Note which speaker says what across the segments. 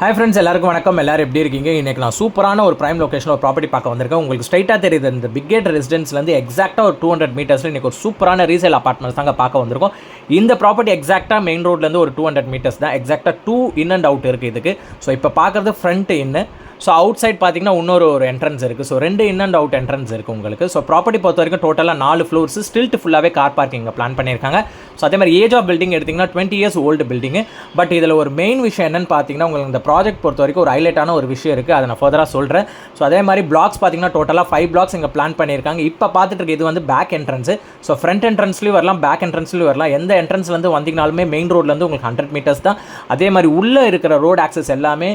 Speaker 1: Hi friends, எல்லாருக்கும் வணக்கம். எல்லாரும் எப்படி இருக்கீங்க? இன்றைக்கி நான் சூப்பரான ஒரு ப்ரைம் லொக்கேஷனில் ஒரு ப்ராப்பர்ட்டி பார்க்க வந்திருக்கேன். உங்களுக்கு ஸ்ட்ரைட்டாக தெரியுது இந்த பிக் கேட் ரெசிடென்ஸ்லேருந்து எக்ஸாக்டாக ஒரு 200 மீட்டர்ஸில் இன்றைக்கி ஒரு சூப்பரான ரீசேல் அப்பார்ட்மெண்ட்ஸ் தாங்க பார்க்க வந்திருக்கோம். இந்த ப்ராப்பர்ட்டி எக்ஸாக்டாக மெயின் ரோட்லேருந்து ஒரு 200 மீட்டர்ஸ் தான். எக்ஸாக்டாக 2 இன் அண்ட் அவுட் இருக்குது இதுக்கு. ஸோ இப்போ பார்க்குறது ஃப்ரண்ட் இன்னு. ஸோ அவுட் சைட் பார்த்தீங்கன்னா இன்னொரு என்ட்ரன்ஸ் இருக்குது. So 2 in and out entrance இருக்குது உங்களுக்கு. ஸோ ப்ராப்பர்ட்டி பொறுத்த வரைக்கும் டோட்டலாக 4 ஃப்ளோர்ஸ் ஸ்டில்ட் ஃபுல்லாகவே கார் பார்க்கிங் பிளான் பண்ணியிருக்காங்க. ஸோ அதே மாதிரி ஏஜ் ஆஃப் பில்டிங் எடுத்திங்கன்னா 20 இயர்ஸ் ஓல்டு பில்டிங்கு. பட் இதில் ஒரு மெயின் விஷயம் என்னென்னு பார்த்தீங்கன்னா, உங்களுக்கு இந்த ப்ராஜெக்ட் பொறுத்த வரைக்கும் ஒரு ஹைலைட்டான ஒரு விஷயம் இருக்குது. அதை நான் ஃபர்தராக சொல்கிறேன். ஸோ அதே மாதிரி பிளாக்ஸ் பார்த்தீங்கன்னா டோட்டலாக 5 பிளாக்ஸ் இங்கே பிளான் பண்ணியிருக்காங்க. இப்போ பார்த்துட்டு இருக்கு இது வந்து பேக் என்ட்ரன்ஸு. ஸோ ஃப்ரண்ட் என்ட்ரன்ஸ்லேயும் வரலாம், பேக் என்ட்ரன்ஸ்லேயும் வரலாம். எந்த என்ட்ரன்ஸ்லேருந்து வந்தீங்கனாலுமே மெயின் ரோட்லேருந்து உங்களுக்கு 100 மீட்டர்ஸ் தான். அதே மாதிரி உள்ளே இருக்கிற ரோடு ஆக்சஸ் எல்லாமே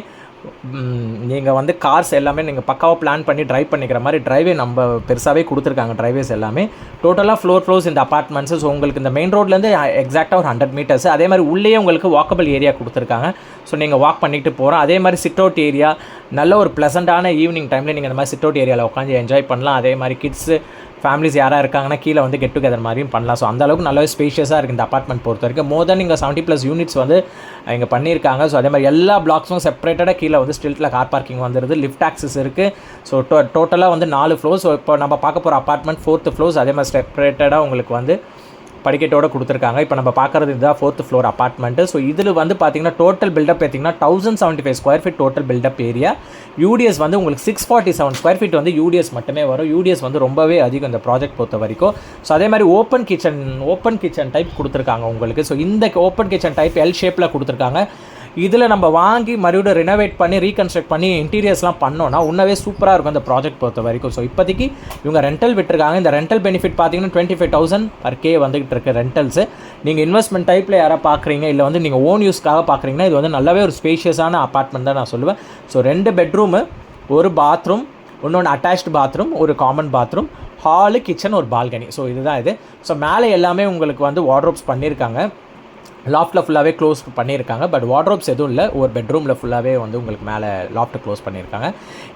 Speaker 1: நீங்கள் வந்து கார்ஸ் எல்லாமே நீங்கள் பக்காவாக பிளான் பண்ணி ட்ரைவ் பண்ணிக்கிற மாதிரி ட்ரைவே நம்ம பெருசாகவே கொடுத்துருக்காங்க. ட்ரைவேஸ் எல்லாமே டோட்டலாக ஃப்ளோர்ஸ் இந்த அப்பார்ட்மெண்ட்ஸு. ஸோ உங்களுக்கு இந்த மெயின் ரோட்லேருந்து எக்ஸாக்டாக ஒரு 100 மீட்டர்ஸ். அதே மாதிரி உள்ளேயே உங்களுக்கு வாக்கபிள் ஏரியா கொடுத்துருக்காங்க. ஸோ நீங்கள் வாக் பண்ணிட்டு போகிறோம். அதே மாதிரி சிட் அவுட் ஏரியா, நல்ல ஒரு ப்ளசண்ட்டான ஈவினிங் டைமில் நீங்கள் இந்த மாதிரி சிட் அவுட் ஏரியாவில் உட்காந்து என்ஜாய் பண்ணலாம். அதே மாதிரி கிட்ஸு ஃபேமிலிஸ் யாராக இருக்காங்கன்னா கீழே வந்து கெட் டுகெதர் மாதிரியும் பண்ணலாம். ஸோ அந்தளவுக்கு நல்லாவே ஸ்பேஷியஸாக இருக்குது இந்த அப்பார்ட்மெண்ட் பொறுத்த வரைக்கும். மோர் தென் இங்கே 70+ யூனிட்ஸ் வந்து இங்கே பண்ணியிருக்காங்க. ஸோ அதே மாதிரி எல்லா பிளாக்ஸும் செப்பரேட்டடாக கீழே வந்து ஸ்ட்ரீட்டில் கார் பார்க்கிங் வந்துடுது. லிஃப்ட் ஆக்சஸ் இருக்குது. ஸோ டோட்டலாக வந்து 4 ஃப்ளோர்ஸ். ஸோ இப்போ நம்ம பார்க்க போகிற அப்பார்ட்மெண்ட் 4th ஃப்ளோர்ஸ். அதே மாதிரி செப்பரேட்டடாக உங்களுக்கு வந்து படிக்கட்டோடு கொடுத்துருக்காங்க. இப்போ நம்ம பார்க்குறது இதுதான் 4th ஃப்ளோர் அப்பார்ட்மெண்ட்டு. ஸோ இதில் வந்து பார்த்தீங்கன்னா டோட்டல் பில்டப் பார்த்தீங்கன்னா 1075 square feet total built up area. UDS வந்து உங்களுக்கு 647 ஸ்கொயர் ஃபீட் வந்து யூடிஎஸ் மட்டுமே வரும். யூடிஎஸ் வந்து ரொம்பவே அதிகம் இந்த ப்ராஜெக்ட் பொறுத்த வரைக்கும். ஸோ அதே மாதிரி ஓப்பன் கிச்சன் டைப் கொடுத்துருக்காங்க உங்களுக்கு. ஸோ இந்த ஓப்பன் கிச்சன் டைப் எல் ஷேப்பில் கொடுத்துருக்காங்க. இதில் நம்ம வாங்கி மறுபடியும் ரெனோவேட் பண்ணி ரீகன்ஸ்ட்ரக்ட் பண்ணி இன்டீரியர்ஸ்லாம் பண்ணோன்னா உன்னவே சூப்பராக இருக்கும் இந்த ப்ராஜெக்ட் பொறுத்த வரைக்கும். ஸோ இப்போதைக்கு இவங்க ரெண்டல் விட்டுருக்காங்க. இந்த ரெண்டல் பெனிஃபிட் பார்த்தீங்கன்னா 25,000 பர் கே வந்துகிட்டு இருக்கு ரெண்டல்ஸு. நீங்கள் இன்வெஸ்ட்மெண்ட் டைப்பில் யாராவது பார்க்குறீங்க, இல்லை வந்து நீங்கள் ஓன் யூஸ்க்காக பார்க்குறீங்கன்னா இது வந்து நல்லாவே ஒரு ஸ்பேஷியஸான அப்பார்ட்மெண்ட் தான் நான் சொல்லுவேன். ஸோ 2 பெட்ரூமு, ஒரு பாத்ரூம், இன்னொன்று அட்டாச்டு பாத்ரூம், ஒரு காமன் பாத்ரூம், ஹாலு, கிச்சன், ஒரு பால்கனி. ஸோ இதுதான் இது. ஸோ மேலே எல்லாமே உங்களுக்கு வந்து வார்ட்ரோப்ஸ் பண்ணியிருக்காங்க. லாஃப்ட்டில் ஃபுல்லாகவே க்ளோஸ் பண்ணியிருக்காங்க. பட் வார்ட்ரோப்ஸ் எதுவும் இல்லை. ஒரு பெட்ரூமில் ஃபுல்லாகவே வந்து உங்களுக்கு மேலே லாஃப்ட்டு க்ளோஸ் பண்ணியிருக்காங்க.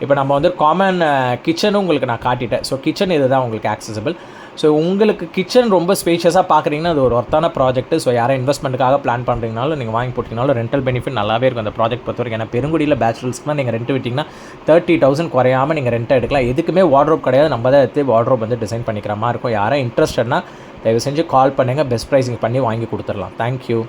Speaker 1: இப்போ நம்ம வந்து காமன் கிச்சனும் உங்களுக்கு நான் காட்டிட்டேன். ஸோ கிச்சன் இது தான் உங்களுக்கு ஆக்சசிபிள். ஸோ உங்களுக்கு கிச்சன் ரொம்ப ஸ்பேஷியஸாக பார்க்குறீங்கன்னா அது ஒரு ஒர்த்தான ப்ராஜெக்ட். ஸோ யாரும் இன்வெஸ்ட்மெண்ட்டுக்காக பிளான் பண்ணுறீங்கனாலும் நீங்கள் வாங்கி போட்டிங்கனாலும் ரெண்டல் பெனிஃபிட் நல்லாவே இருக்கும் அந்த ப்ராஜெக்ட் பொறுத்த வரைக்கும். ஏன்னா பெருங்குடியில் பேச்சுலர்ஸ்க்குலாம் நீங்கள் ரெண்ட் விட்டிங்கன்னா 30,000 குறையாமல் நீங்கள் ரெண்ட் எடுக்கலாம். எதுக்குமே வார்ட்ரோப் கிடையாது. நம்ம தான் எடுத்து வார்ட்ரோப் வந்து டிசைன் பண்ணிக்கிற மாதிரி இருக்கும். யாரும் இன்ட்ரெஸ்டட்னா தயவு செஞ்சு கால் பண்ணுங்கள். பெஸ்ட் ப்ரைஸிங் பண்ணி வாங்கி கொடுத்துடலாம். தேங்க்யூ.